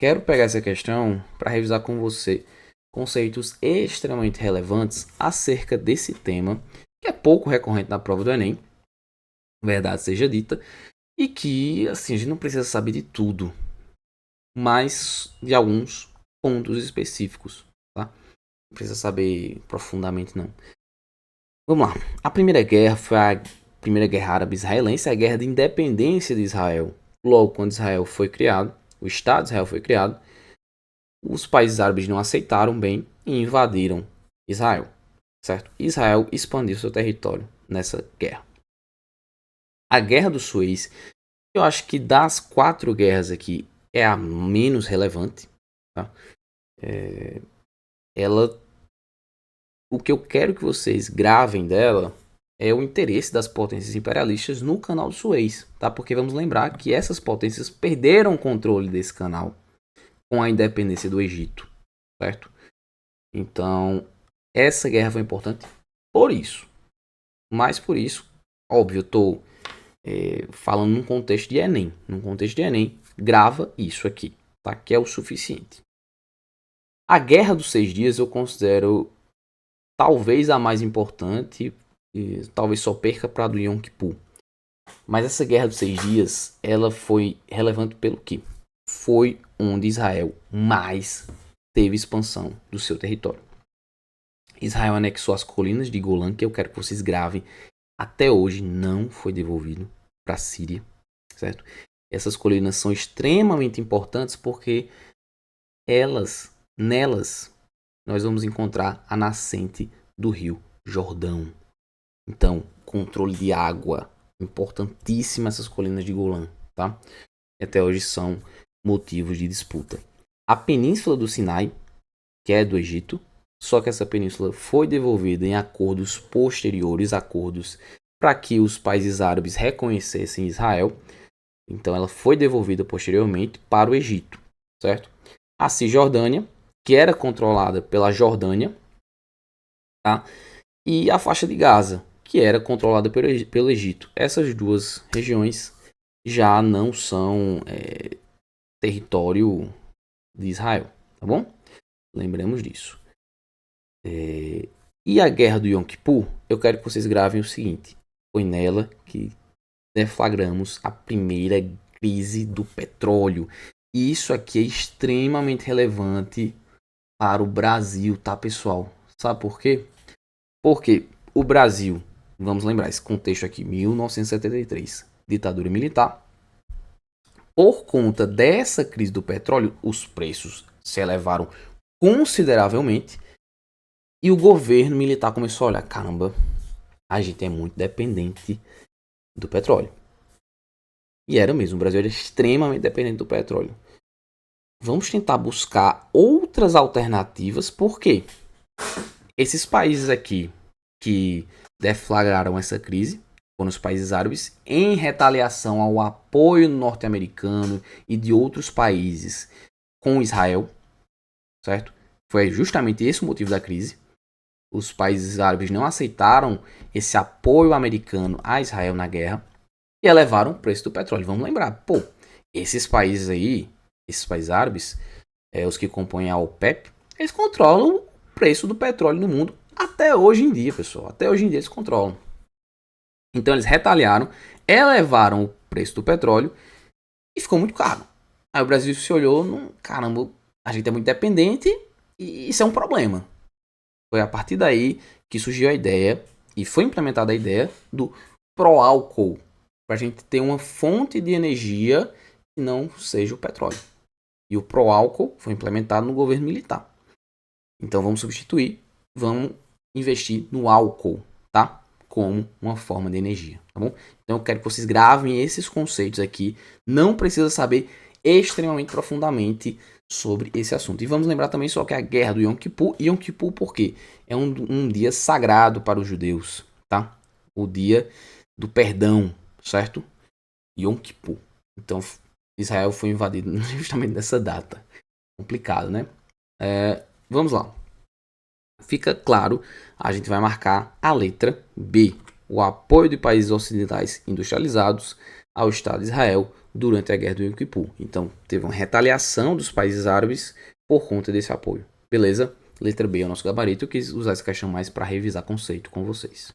quero pegar essa questão para revisar com você conceitos extremamente relevantes acerca desse tema, que é pouco recorrente na prova do Enem, verdade seja dita, e que, assim, a gente não precisa saber de tudo, mas de alguns pontos específicos, tá? Não precisa saber profundamente, não. Vamos lá. A Primeira Guerra foi a Primeira Guerra Árabe-Israelense, a Guerra de Independência de Israel. Logo, quando Israel foi criado, o Estado de Israel foi criado, os países árabes não aceitaram bem e invadiram Israel, certo? Israel expandiu seu território nessa guerra. A Guerra do Suez, eu acho que das 4 guerras aqui é a menos relevante, tá? Ela, o que eu quero que vocês gravem dela é o interesse das potências imperialistas no canal do Suez, tá? Porque vamos lembrar que essas potências perderam o controle desse canal com a independência do Egito, certo? Então, essa guerra foi importante por isso. Mas por isso, óbvio, eu estou falando num contexto de Enem. Num contexto de Enem, grava isso aqui, tá? Que é o suficiente. A Guerra dos 6 Dias eu considero talvez a mais importante, e talvez só perca para a do Yom Kippur. Mas essa Guerra dos 6 Dias, ela foi relevante pelo quê? Foi onde Israel mais teve expansão do seu território. Israel anexou as colinas de Golã, que eu quero que vocês gravem. Até hoje não foi devolvido para a Síria, certo? Essas colinas são extremamente importantes porque nelas, nós vamos encontrar a nascente do rio Jordão. Então, controle de água, importantíssima essas colinas de Golã, tá? E até hoje são motivos de disputa. A Península do Sinai, que é do Egito, só que essa península foi devolvida em acordos posteriores, acordos para que os países árabes reconhecessem Israel. Então ela foi devolvida posteriormente para o Egito, certo? A Cisjordânia, que era controlada pela Jordânia, tá? E a faixa de Gaza, que era controlada pelo Egito. Essas duas regiões já não são território de Israel, tá bom? Lembremos disso. E a guerra do Yom Kippur, eu quero que vocês gravem o seguinte. Foi nela que deflagramos a primeira crise do petróleo. E isso aqui é extremamente relevante para o Brasil, tá, pessoal? Sabe por quê? Porque o Brasil, vamos lembrar esse contexto aqui, 1973, ditadura militar. Por conta dessa crise do petróleo, os preços se elevaram consideravelmente e o governo militar começou a olhar, caramba, a gente é muito dependente do petróleo. E era mesmo, o Brasil era extremamente dependente do petróleo. Vamos tentar buscar outras alternativas, porque esses países aqui que deflagraram essa crise foram os países árabes em retaliação ao apoio norte-americano e de outros países com Israel, certo? Foi justamente esse o motivo da crise. Os países árabes não aceitaram esse apoio americano a Israel na guerra e elevaram o preço do petróleo. Vamos lembrar, pô, esses países aí, esses países árabes, os que compõem a OPEP, eles controlam o preço do petróleo no mundo até hoje em dia, pessoal. Até hoje em dia eles controlam. Então eles retaliaram, elevaram o preço do petróleo e ficou muito caro. Aí o Brasil se olhou, caramba, a gente é muito dependente e isso é um problema. Foi a partir daí que surgiu a ideia e foi implementada a ideia do pró-álcool, para a gente ter uma fonte de energia que não seja o petróleo. E o pró-álcool foi implementado no governo militar. Então vamos substituir, vamos investir no álcool, tá? Como uma forma de energia, tá bom? Então eu quero que vocês gravem esses conceitos aqui. Não precisa saber extremamente profundamente sobre esse assunto. E vamos lembrar também só que a guerra do Yom Kippur. Yom Kippur porque é um dia sagrado para os judeus, tá? O dia do perdão, certo? Yom Kippur. Então Israel foi invadido justamente nessa data. Complicado, né? Vamos lá. Fica claro, a gente vai marcar a letra B. O apoio de países ocidentais industrializados ao Estado de Israel durante a guerra do Yom Kippur. Então, teve uma retaliação dos países árabes por conta desse apoio. Beleza? Letra B é o nosso gabarito. Eu quis usar essa questão mais para revisar conceito com vocês.